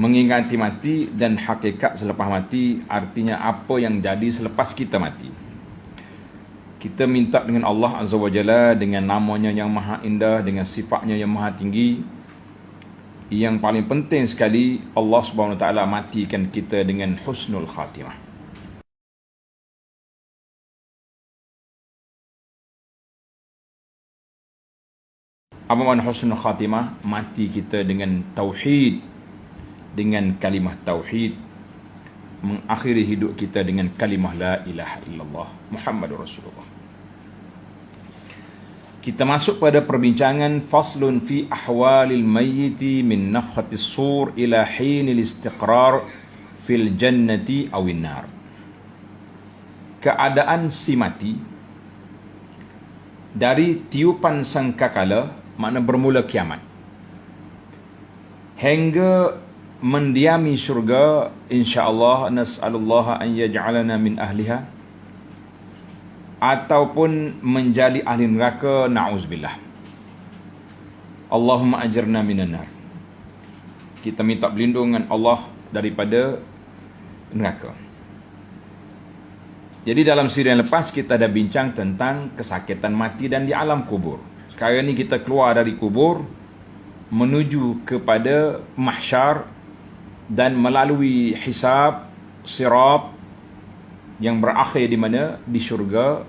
mengingati mati dan hakikat selepas mati, artinya apa yang jadi selepas kita mati. Kita minta dengan Allah Azza wa Jalla, dengan namanya yang maha indah, dengan sifatnya yang maha tinggi. Yang paling penting sekali, Allah Subhanahu wa taala matikan kita dengan husnul khatimah. Apa makna husnul khatimah? Mati kita dengan tauhid, dengan kalimah tauhid, mengakhiri hidup kita dengan kalimah la ilaha illallah Muhammadur Rasulullah. Kita masuk pada perbincangan faslun fi ahwalil mayyiti min nafkhatis sur ila hinil istiqrar fil jannati awin nar. Keadaan si mati dari tiupan sangkakala, makna bermula kiamat, hingga mendiami syurga, insya-Allah, nas'alullah an yaj'alana min ahliha, ataupun menjadi ahli neraka, na'uzubillah. Allahumma ajirna minan nar. Kita minta perlindungan Allah daripada neraka. Jadi dalam siri yang lepas kita dah bincang tentang kesakitan mati dan di alam kubur. Sekarang ni kita keluar dari kubur menuju kepada mahsyar dan melalui hisab, sirat yang berakhir di mana? Di syurga.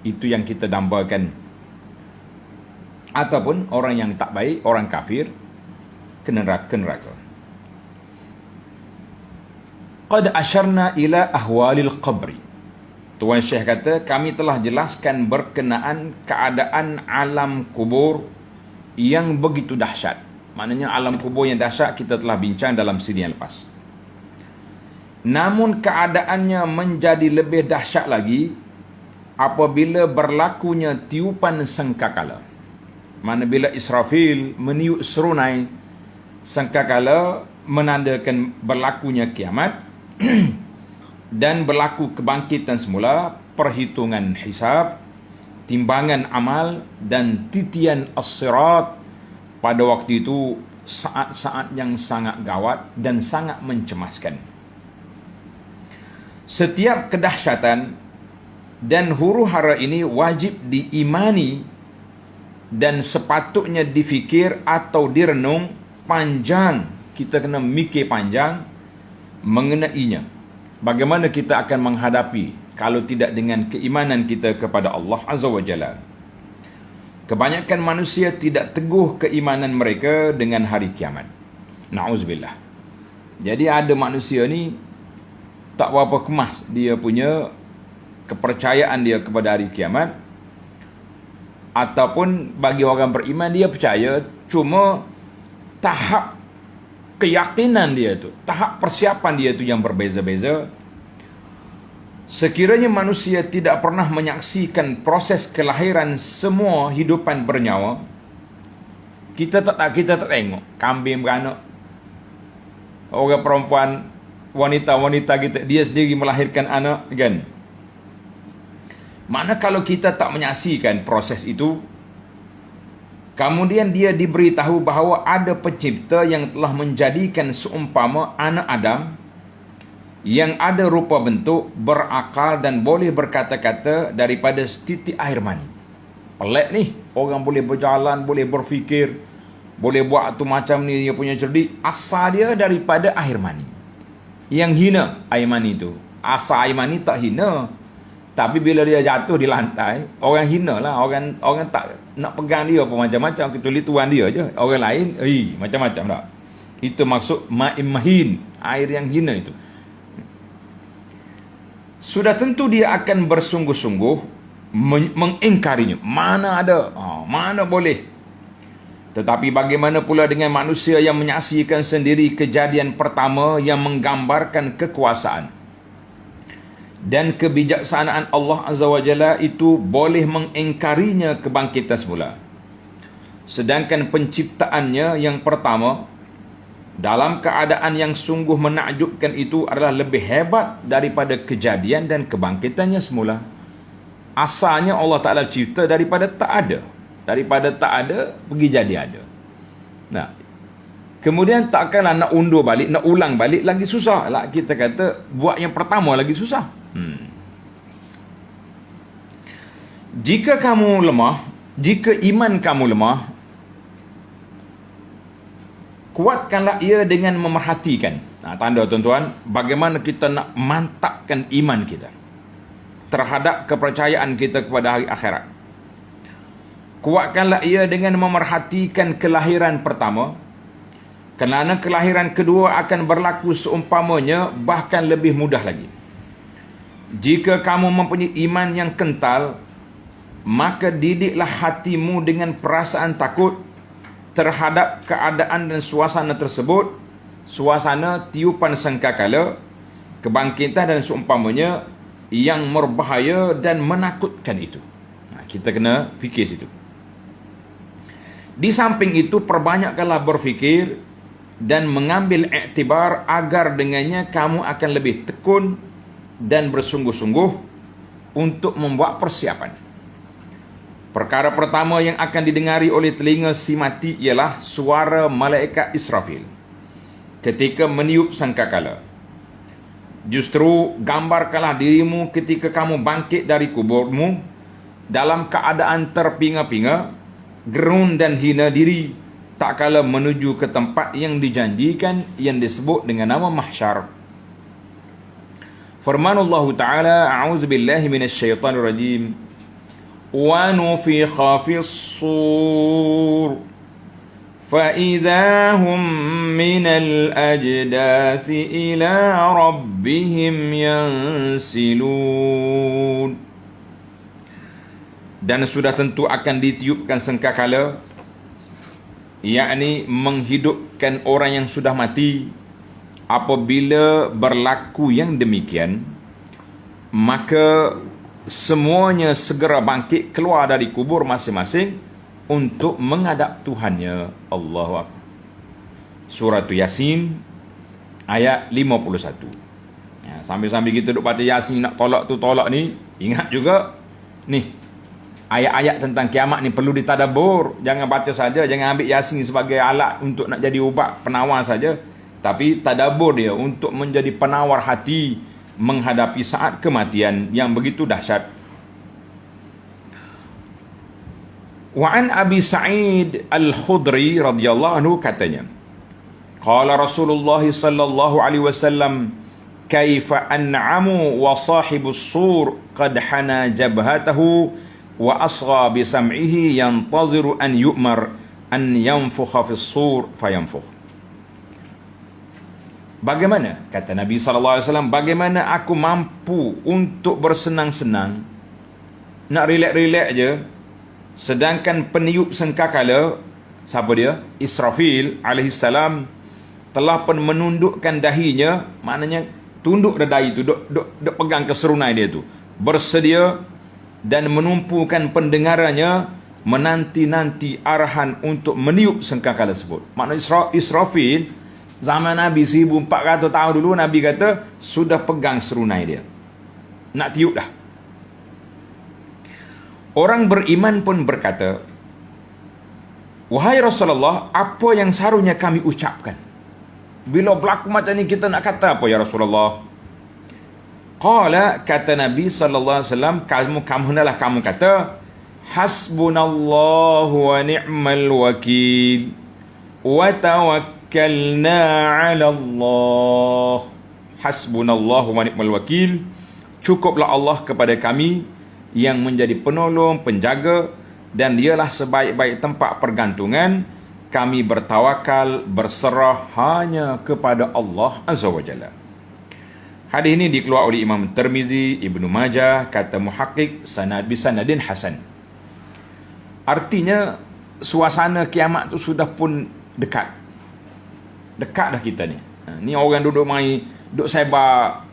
Itu yang kita dambakan. Ataupun orang yang tak baik, orang kafir, ke neraka. Qad asyarna ila ahwalil qabri. Tuan Syekh kata, kami telah jelaskan berkenaan keadaan alam kubur yang begitu dahsyat. Maknanya alam kubur yang dahsyat kita telah bincang dalam siri yang lepas. Namun keadaannya menjadi lebih dahsyat lagi apabila berlakunya tiupan sangkakala. Mana bila Israfil meniup serunai sangkakala, menandakan berlakunya kiamat dan berlaku kebangkitan semula, perhitungan hisab, timbangan amal dan titian as-sirat. Pada waktu itu saat-saat yang sangat gawat dan sangat mencemaskan. Setiap kedahsyatan dan huru-hara ini wajib diimani dan sepatutnya difikir atau direnung panjang. Kita kena mikir panjang mengenainya. Bagaimana kita akan menghadapi kalau tidak dengan keimanan kita kepada Allah Azza wa Jalla. Kebanyakan manusia tidak teguh keimanan mereka dengan hari kiamat. Na'uzubillah. Jadi ada manusia ni tak berapa kemas dia punya kepercayaan dia kepada hari kiamat. Ataupun bagi orang beriman, dia percaya, cuma tahap keyakinan dia tu, tahap persiapan dia tu yang berbeza-beza. Sekiranya manusia tidak pernah menyaksikan proses kelahiran semua hidupan bernyawa, kita tak tengok kambing beranak, orang perempuan, wanita-wanita kita, dia sendiri melahirkan anak, kan? Mana kalau kita tak menyaksikan proses itu, kemudian dia diberitahu bahawa ada pencipta yang telah menjadikan seumpama anak Adam yang ada rupa bentuk, berakal dan boleh berkata-kata daripada setitik air mani. Pelik ni, orang boleh berjalan, boleh berfikir, boleh buat tu macam ni, dia punya cerdik. Asal dia daripada air mani. Yang hina air mani tu. Asal air mani tak hina, tapi bila dia jatuh di lantai, orang hina lah. Orang tak nak pegang dia apa macam-macam, kecuali tuan dia je. Orang lain, macam-macam tak. Itu maksud ma'im mahin, air yang hina itu. Sudah tentu dia akan bersungguh-sungguh mengingkarinya. Mana ada, mana boleh. Tetapi bagaimana pula dengan manusia yang menyaksikan sendiri kejadian pertama yang menggambarkan kekuasaan dan kebijaksanaan Allah Azza wa Jalla, itu boleh mengingkarinya kebangkitan semula. Sedangkan penciptaannya yang pertama dalam keadaan yang sungguh menakjubkan itu adalah lebih hebat daripada kejadian dan kebangkitannya semula. Asalnya Allah Ta'ala cipta daripada tak ada. Daripada tak ada pergi jadi ada. Nah, Kemudian takkanlah nak undur balik, nak ulang balik lagi susah lah. Kita kata buat yang pertama lagi susah. Jika kamu lemah, jika iman kamu lemah, kuatkanlah ia dengan memerhatikan. Tanda tuan-tuan, bagaimana kita nak mantapkan iman kita terhadap kepercayaan kita kepada hari akhirat. Kuatkanlah ia dengan memerhatikan kelahiran pertama, kerana kelahiran kedua akan berlaku seumpamanya, bahkan lebih mudah lagi. Jika kamu mempunyai iman yang kental, maka didiklah hatimu dengan perasaan takut terhadap keadaan dan suasana tersebut, suasana tiupan sangkakala, kebangkitan dan seumpamanya yang berbahaya dan menakutkan itu. Kita kena fikir situ. Di samping itu, perbanyakkanlah berfikir dan mengambil iktibar agar dengannya kamu akan lebih tekun dan bersungguh-sungguh untuk membuat persiapan. Perkara pertama yang akan didengari oleh telinga si mati ialah suara malaikat Israfil ketika meniup sangkakala. Justru gambarkanlah dirimu ketika kamu bangkit dari kuburmu dalam keadaan terpinga-pinga, gerun dan hina diri, tak kala menuju ke tempat yang dijanjikan yang disebut dengan nama mahsyar. Firman Allah Ta'ala, a'udzubillahi minasyaitanir rajim, wa nufikha fis sur فَإِذَا هُمْ مِنَ الْأَجْدَاثِ إِلَىٰ رَبِّهِمْ يَنْسِلُونَ. Dan sudah tentu akan ditiupkan sangkakala, yakni menghidupkan orang yang sudah mati. Apabila berlaku yang demikian, maka semuanya segera bangkit keluar dari kubur masing-masing untuk menghadap Tuhannya. Allahu Akbar. Surah Yasin ayat 51. Sambil-sambil kita duk baca Yasin nak tolak tu tolak ni, ingat juga ni ayat-ayat tentang kiamat ni perlu ditadabbur. Jangan baca saja, jangan ambil Yasin sebagai alat untuk nak jadi ubat penawar saja, tapi tadabbur dia untuk menjadi penawar hati menghadapi saat kematian yang begitu dahsyat. Wa an Abi Sa'id Al-Khudri radhiyallahu anhu katanya, qala Rasulullah sallallahu alaihi wasallam, kaifa an'amu wa sahibus sur qad hana jabhatahu wa asgha bi sam'ihi yantaziru an yu'mar an yanfukha fis sur fayanfukh. Bagaimana, kata Nabi sallallahu alaihi wasallam, bagaimana aku mampu untuk bersenang-senang, nak relax-relax je, sedangkan peniup sangkakala, siapa dia? Israfil alaihissalam, telah pun menundukkan dahinya, maknanya tunduk dahi tu, duk pegang keserunai dia tu, bersedia dan menumpukan pendengarannya menanti-nanti arahan untuk meniup sangkakala tersebut. Maknanya Israfil zaman Nabi 1400 tahun dulu, Nabi kata sudah pegang serunai dia, nak tiup dah. Orang beriman pun berkata, wahai Rasulullah, apa yang seharusnya kami ucapkan bila berlaku macam ni? Kita nak kata apa ya Rasulullah? Qala, kata Nabi sallallahu alaihi wasallam, kamu hendaklah kamu kata, hasbunallahu wa ni'mal wakil wa tawakkalna 'ala Allah. Hasbunallahu wa ni'mal wakil, cukuplah Allah kepada kami yang menjadi penolong, penjaga, dan dialah sebaik-baik tempat pergantungan. Kami bertawakal, berserah hanya kepada Allah Azza wa Jalla. Hadis ini dikeluarkan oleh Imam Tirmizi, Ibnu Majah, kata muhaqqiq bisanadin hasan. Artinya suasana kiamat tu sudah pun dekat. Dekat dah kita ni. Ni orang duduk duk sebar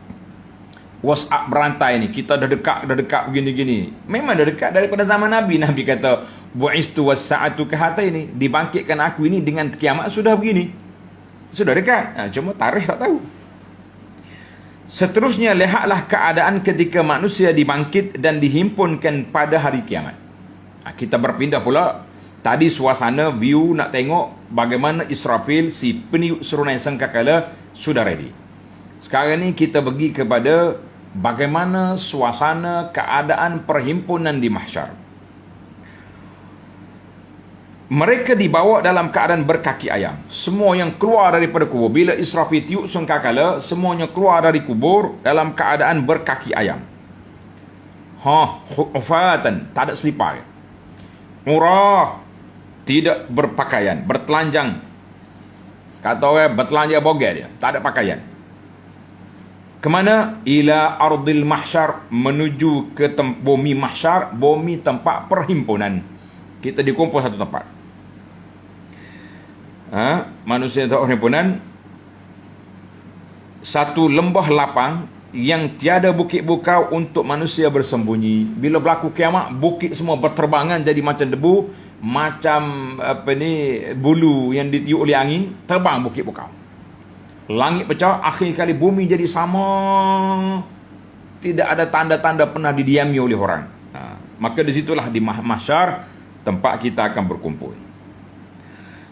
WhatsApp berantai ni, kita dah dekat begini-gini. Memang dah dekat daripada zaman Nabi. Nabi kata, bu'istu was-sa'atu kahataini, dibangkitkan aku ini dengan kiamat sudah begini. Sudah dekat. Cuma tarikh tak tahu. Seterusnya, lihatlah keadaan ketika manusia dibangkit dan dihimpunkan pada hari kiamat. Kita berpindah pula Tadi suasana view nak tengok bagaimana Israfil, si peniup serunai sangkakala, sudah ready. Sekarang ni kita pergi kepada bagaimana suasana keadaan perhimpunan di mahsyar. Mereka dibawa dalam keadaan berkaki ayam. Semua yang keluar daripada kubur, bila Israfil tiup sangkakala, semuanya keluar dari kubur dalam keadaan berkaki ayam. Hufatan, tak ada selipar. Murah, tidak berpakaian, bertelanjang. Kata orang bertelanjang bogel dia, tak ada pakaian. Kemana? Ila ardil mahsyar, menuju ke bumi mahsyar, bumi tempat perhimpunan. Kita dikumpul satu tempat. Manusia tempat perhimpunan, satu lembah lapang yang tiada bukit bukau untuk manusia bersembunyi. Bila berlaku kiamat, bukit semua berterbangan jadi macam debu, macam bulu yang ditiup oleh angin, terbang bukit bukau. Langit pecah, akhir kali bumi jadi sama, tidak ada tanda-tanda pernah didiami oleh orang. Maka disitulah di mahsyar tempat kita akan berkumpul.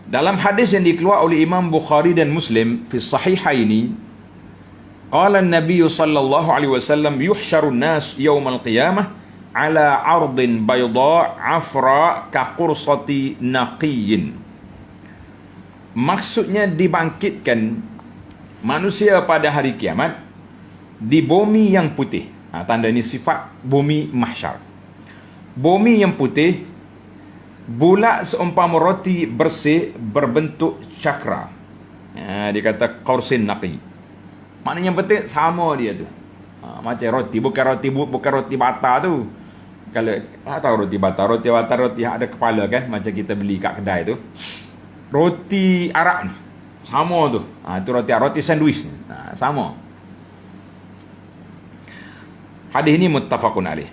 Dalam hadis yang dikeluar oleh Imam Bukhari dan Muslim fi sahihaini, qala an-nabiy sallallahu alaihi wasallam, yuhsyarun nas yaumal qiyamah ala ardin bayda afra ka qursati naqiyin. Maksudnya dibangkitkan manusia pada hari kiamat di bumi yang putih. Tanda ini sifat bumi mahsyar. Bumi yang putih, bulat seumpama roti bersih berbentuk cakra. Dia kata qursin naqi. Maknanya betul sama dia tu. Macam roti, bukan roti bata tu. Kalau tahu roti bata roti ada kepala kan, macam kita beli kat kedai tu. Roti Arab ni sama tu. Itu roti sandwich. Sama. Hadis ini muttafaqun alaih.